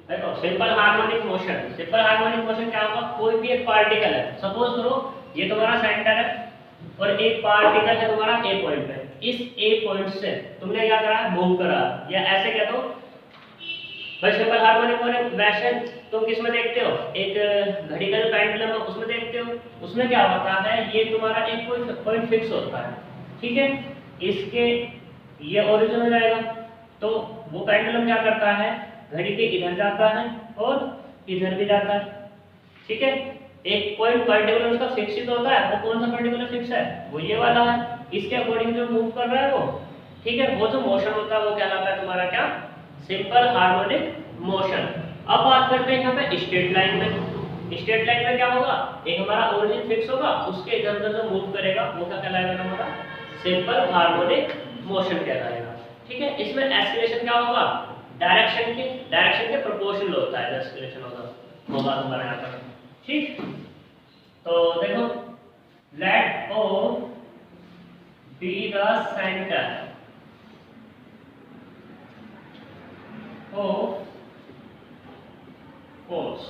देखो simple harmonic motion क्या होगा, कोई भी एक पार्टिकल है, सपोज करो ये तुम्हारा सेंटर है और एक पार्टिकल है तुम्हारा ए पॉइंट पे, इस ए पॉइंट से तुमने क्या करा, मूव करा, या ऐसे कह दो भाई सिंपल हार्मोनिक मोशन तुम किस में देखते हो, एक घड़ी का जो पेंडुलम है उसमें देखते हो, उसमें क्या होता है, ये तुम्हारा एक कोई पॉइंट फिक्स होता है, ठीक है, इसके ये ओरिजिन हो जाएगा, तो वो पेंडुलम क्या करता है, घड़ी के इधर जाता है और इधर भी जाता है, ठीक है, एक पॉइंट पर्टिकुलर उसका फिक्स होता है, वो कौन सा पर्टिकुलर फिक्स है, वो ये वाला है, इसके अकॉर्डिंग जो मूव कर रहा है वो, ठीक है, वो जो मोशन होता है वो कहलाता है तुम्हारा क्या, सिंपल हार्मोनिक मोशन। अब बात करते हैं यहाँ पे स्ट्रेट लाइन में। स्ट्रेट लाइन में क्या होगा, एक हमारा ओरिजिन फिक्स होगा, उसके इधर उधर जो मूव करेगा वो क्या कहलाएगा हमारा, सिंपल हार्मोनिक मोशन कहलाएगा, ठीक है। इसमें एक्सीलरेशन क्या होगा, डायरेक्शन के प्रोपोर्शनल होता है, एक्सीलरेशन होगा तुम्हारा यहाँ पर, ठीक। तो देखो let O be the centre of force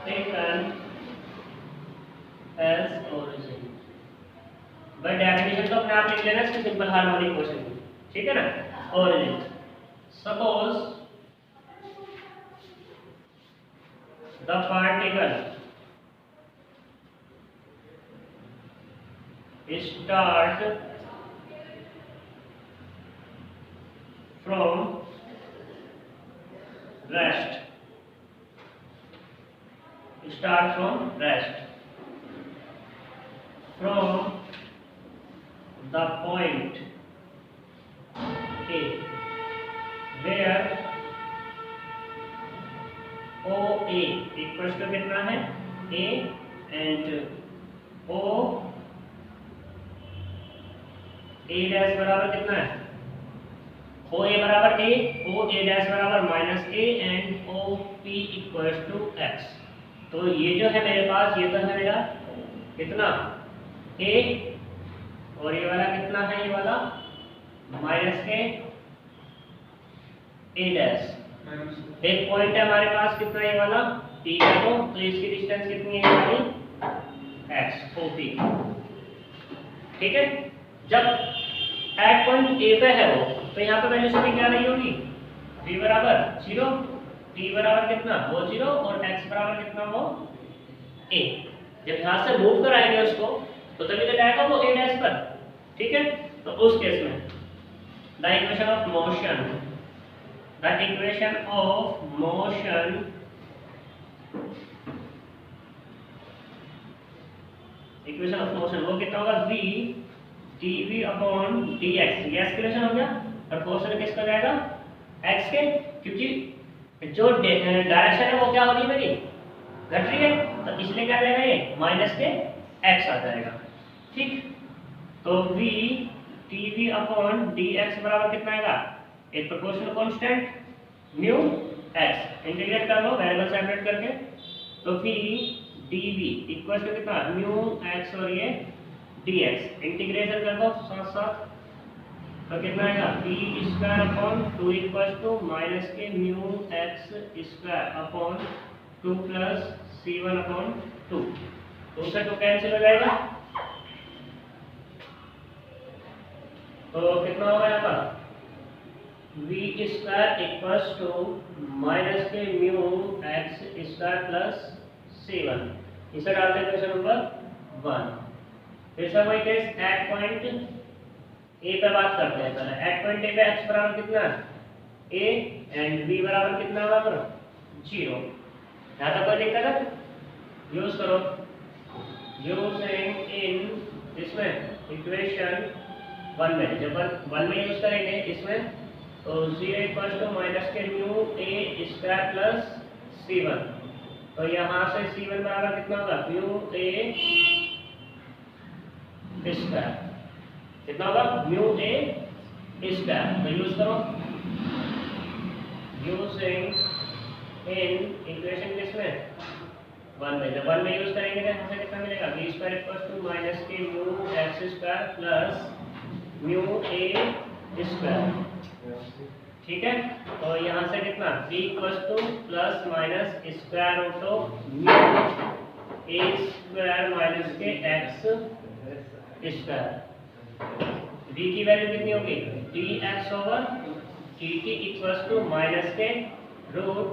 taken as origin। By definition तो अपने आप लिख लेना इसकी सिंपल हार्मोनिक मोशन की, ठीक है ना। Origin suppose the particle start from rest, start from rest, from the point A where OA equals to कितना है, A and O A dash बराबर कितना है, ओ ए बराबर ए, ओ ए डैश बराबर minus A and O P equals to X. तो ये जो है मेरे पास, ये तो है मेरा कितना ए, और ये वाला कितना है, ये वाला माइनस ए डैश, एक पॉइंट है हमारे पास कितना, ये वाला पी है, तो इसकी डिस्टेंस कितनी है हमारी एक्स, ओ पी, ठीक है। जब एट पॉइंट ए पे है वो, तो यहाँ पे वैल्यू सभी क्या रही होगी, v बराबर 0, t बराबर कितना वो 0 और x बराबर कितना वो a। जब यहाँ से मूव कराएंगे उसको तो तभी तो जाएगा वो a डैश पर, ठीक है। तो उस केस में द इक्वेशन ऑफ मोशन वो कितना होगा, v dv अपॉन dx, ये एक्सप्रेशन हो गया, प्रोपोर्शनल किसका जाएगा, x के, क्योंकि जो डायरेक्शन है वो क्या होगी मेरी, घट रही है, तो इसलिए क्या जाएगा ये माइनस के x आ जाएगा, ठीक। तो v dv अपॉन dx बराबर कितना आएगा, एक proportional constant mu x, integrate कर लो वेरिएबल सेपरेट करके, तो v dv इक्वल टू कितना म्यू x और ये dx, इंटीग्रेशन कर दो साथ साथ, तो कितना आएगा p square upon 2 equals to minus k mu x square upon 2 plus c1 upon 2, तो उससे 2 कैंसिल हो जाएगा, तो कितना होगा यहाँ पर v square equals to minus k mu x square plus c1, इसे डालते हैं क्वेश्चन नंबर 1। फिर से वही केस एट पॉइंट ए पे बात करते हैं, पहले एट पॉइंट ए पे x बराबर कितना है a एंड v बराबर कितना होगा पर 0। यहाँ तक कोई दिक्कत है, यूज करो, यूजिंग इन इसमें इक्वेशन 1 में, जब 1 में यूज करेंगे इसमें, तो 0 equals to minus k mu a square plus c1, तो यहाँ से c1 बराबर कितना होगा म्यू a स्क्वायर, कितना होगा म्यू a स्क्वायर, तो यूज करो, यूजिंग इन इक्वेशन किसमें 1 में, जब 1 में यूज करेंगे तो यहाँ से कितना मिलेगा v square equals to minus k mu x square plus mu a square, ठीक है। तो यहाँ से कितना v equals to plus minus square root of mu a square minus के x स्क्वायर। v की वैल्यू कितनी होगी dx over dt equals to minus k root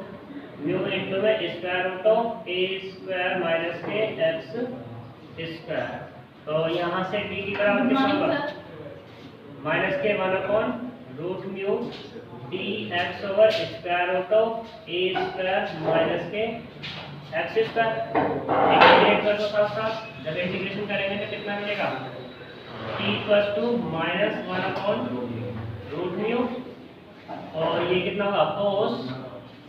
mu into में square root of a square minus के x square. तो यहाँ से d की बराबर कितना होगा माइनस के 1 upon root mu dx over square root of a square minus के x स्क्वायर। इंटीग्रेट कर दो साथ साथ, जब इंटीग्रेशन करेंगे तो कितना मिलेगा t equals to minus 1 upon root mu और ये कितना होगा cos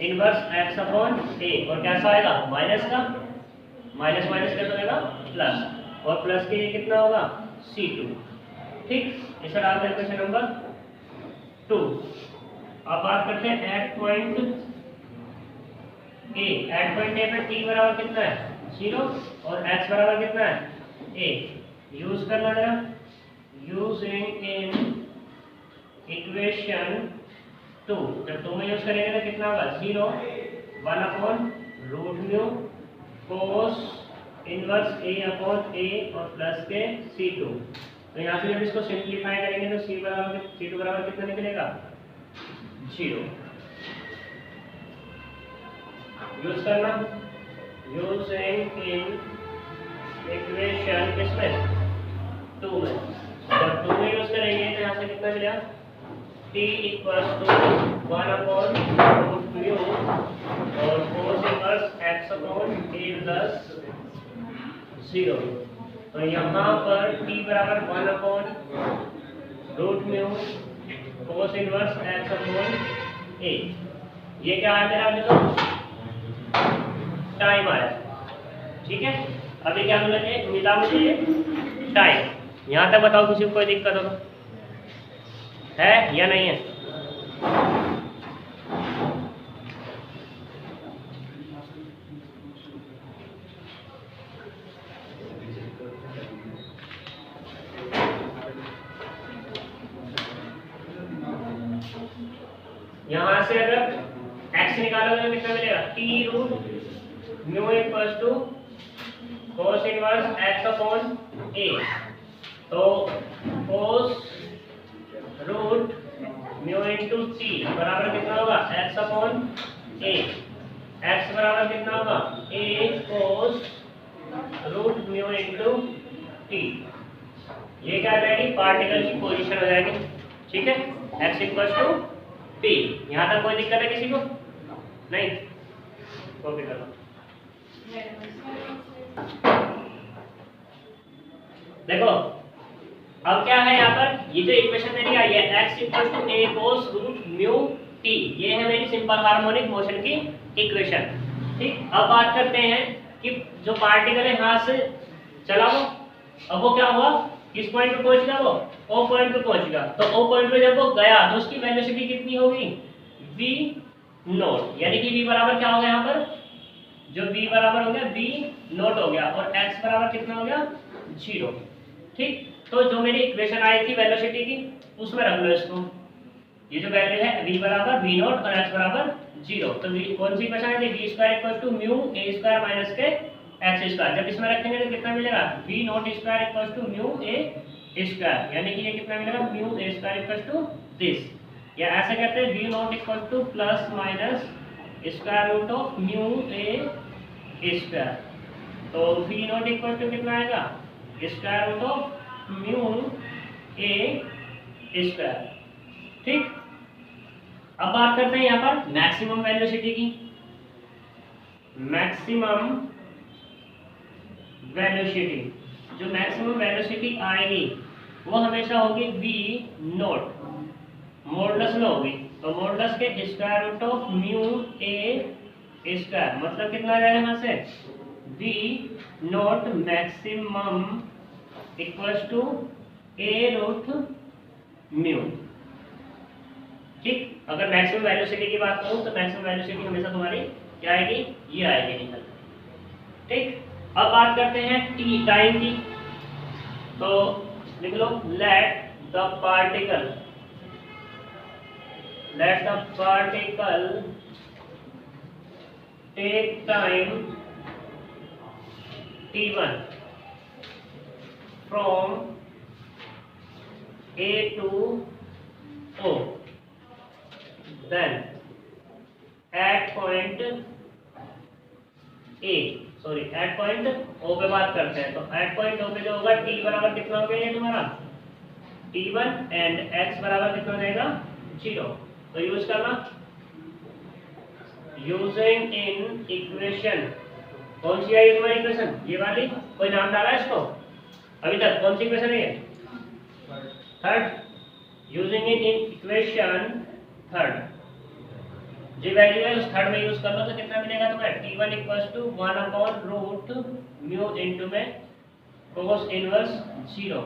inverse x upon a और कैसा आएगा माइनस का माइनस माइनस कैसा होगा प्लस और प्लस के ये कितना होगा c2। ठीक, इसे डालते हैं क्वेश्चन नंबर 2। अब बात करते हैं at point A. At point A पे t बराबर कितना है 0 और x बराबर कितना है a। यूज करना जरा, यूजिंग इन इक्वेशन 2। जब 2 में यूज करेंगे तो कितना होगा 0 1 upon root mu cos inverse a upon a और प्लस के c2। तो यहाँ से जब इसको सिंप्लीफाई करेंगे तो c2 बराबर कितना निकलेगा 0। यूज करना यूजिंग इन इक्वेशन किसमें 2 में। जब 2 में यूज करेंगे तो यहाँ से कितना मिलेगा t equals to 1 upon root mu और cos inverse x upon a plus 0। तो यहाँ पर t बराबर 1 upon root mu cos inverse x upon a। ये क्या आया मेरा अभी तो टाइम आया। ठीक है, अभी क्या मिला मुझे टाइम। यहाँ तक बताओ किसी को कोई दिक्कत हो है या नहीं है। यहां से अगर x निकालोगे तो कितना मिलेगा t root mu equals to cos inverse x upon a। तो cos root mu into t बराबर कितना होगा x अपॉन a। x बराबर कितना होगा a cos root mu into t. ये क्या जाएगी पार्टिकल की पोजीशन हो जाएगी। ठीक है, x इक्वल्स टू p। यहाँ तक कोई दिक्कत है किसी को नहीं? कॉपी कर लो। देखो अब क्या है यहाँ पर ये जो इक्वेशन मेरी आई है x equal to a cos root mu t, ये है मेरी सिंपल हार्मोनिक मोशन की इक्वेशन। ठीक, अब बात करते हैं कि जो पार्टिकल है यहाँ से चला वो, अब वो क्या हुआ किस पॉइंट पे पहुंच गया वो o पॉइंट पे पहुंच गया। तो o पॉइंट पे जब वो गया तो उसकी वेलोसिटी कितनी होगी v नॉट, यानी कि v बराबर क्या हो गया यहाँ पर जो v बराबर हो गया v नॉट हो गया और x बराबर कितना हो गया 0। ठीक, तो जो मेरी इक्वेशन आई थी वेलोसिटी की उसमें रख लो इसको। ये जो वैल्यू है v बराबर v नॉट और x बराबर 0। तो v कौन सी इक्वेशन है v square equal to mu a square minus के x स्क्वायर। जब इसमें रखेंगे तो कितना मिलेगा v not square equal to mu a square, यानी कि ये कितना मिलेगा mu a square equal to this, या ऐसे कहते हैं v not equal to plus minus square root of mu a square. तो v नॉट इक्वल टू कितना आएगा square root of mu a square. ठीक, अब बात करते हैं यहाँ पर मैक्सिमम वेलोसिटी की। मैक्सिमम वेलोसिटी, जो मैक्सिमम वेलोसिटी आएगी वो हमेशा होगी v नॉट मॉडुलस में होगी। तो मॉडुलस के square root of mu a square, मतलब कितना आ जाएगा यहाँ से v naught maximum equals to a root mu. ठीक, अगर मैक्सिमम वेलोसिटी की बात करूं तो मैक्सिमम वेलोसिटी हमेशा तुम्हारी क्या आएगी ये आएगी निकल। ठीक, अब बात करते हैं t टाइम की। तो लिख लो let the particle let the particle take time t1 from A to O, then at point at point O पे बात करते हैं। तो at point O पे जो होगा t बराबर कितना हो गया ये तुम्हारा t1 एंड x बराबर कितना हो जाएगा 0। तो यूज करना यूजिंग इन इक्वेशन, कौन सी आई तुम्हारी इक्वेशन ये वाली, कोई नाम डाला इसको अभी तक, कौन सी इक्वेशन है ये third, using in equation third, जो वैल्यू है उस थर्ड में यूज कर लो तो कितना मिलेगा तुम्हें t1 1 upon root mu into में cos इनवर्स 0।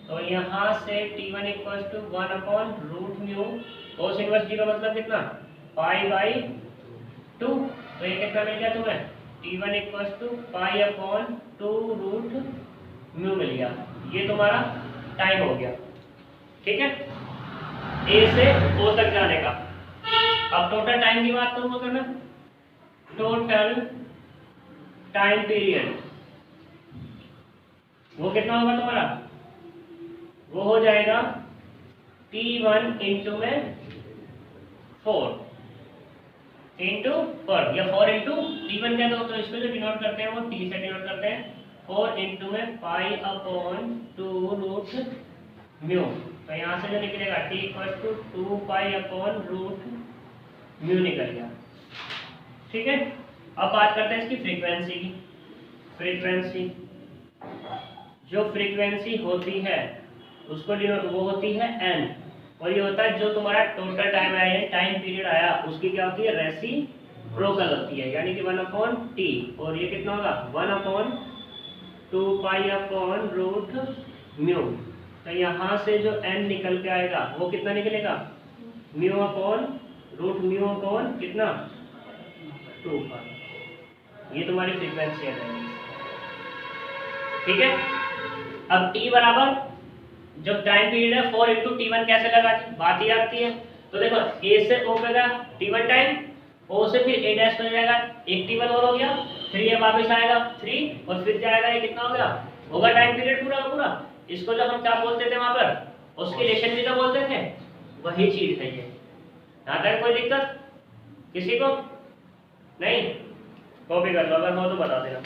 तो यहाँ से t1 1 upon root mu cos inverse 0 मतलब कितना पाई बाई 2। तो ये कितना मिल गया तुम्हें t1 pi upon 2 root mu मिल गया। ये तुम्हारा टाइम हो गया, ठीक है, ए से ओ तक जाने का। अब टोटल टाइम की बात करूंगा करना, टोटल टाइम पीरियड वो कितना होगा तुम्हारा, वो हो जाएगा t1 इंटू में 4 इंटू 4 या 4 इंटू t1 क्या तो इसको जो डिनोट करते हैं वो t से डिनोट करते हैं, 4 इंटू में पाई अपॉन 2 रूट म्यू। तो यहाँ से जो निकलेगा t 2 pi upon root mu निकल गया, ठीक है। अब बात करते हैं इसकी फ्रीक्वेंसी की। फ्रीक्वेंसी जो फ्रीक्वेंसी होती है उसको वो होती है n, और ये होता है जो तुम्हारा टोटल टाइम आया टाइम पीरियड आया उसकी क्या होती है रेसिप्रोकल होती है, यानी कि 1/t, और ये कितना होगा 1/2 पाई अपॉन रूट म्यू। तो यहाँ से जो n निकल के आएगा वो कितना निकलेगा mu upon root mu upon कितना 2 पाई। ये तुम्हारी फ्रीक्वेंसी आ जाएगी, ठीक है। अब t बराबर जो टाइम पीरियड है 4 इंटू t1 कैसे लगा दी, बात ही आती है। तो देखो a से o पे गया t1 टाइम, o से फिर a डैश पे जाएगा, एक t1 और हो गया, फिर ये वापस आएगा 3 और फिर जाएगा, ये कितना हो गया होगा टाइम पीरियड पूरा पूरा। इसको जब हम क्या बोलते थे वहां पर ऑस्किलेशन भी तो बोलते थे, वही चीज है ये। यहाँ तक कोई दिक्कत किसी को नहीं, कॉपी कर लो अगर हो तो बता देना।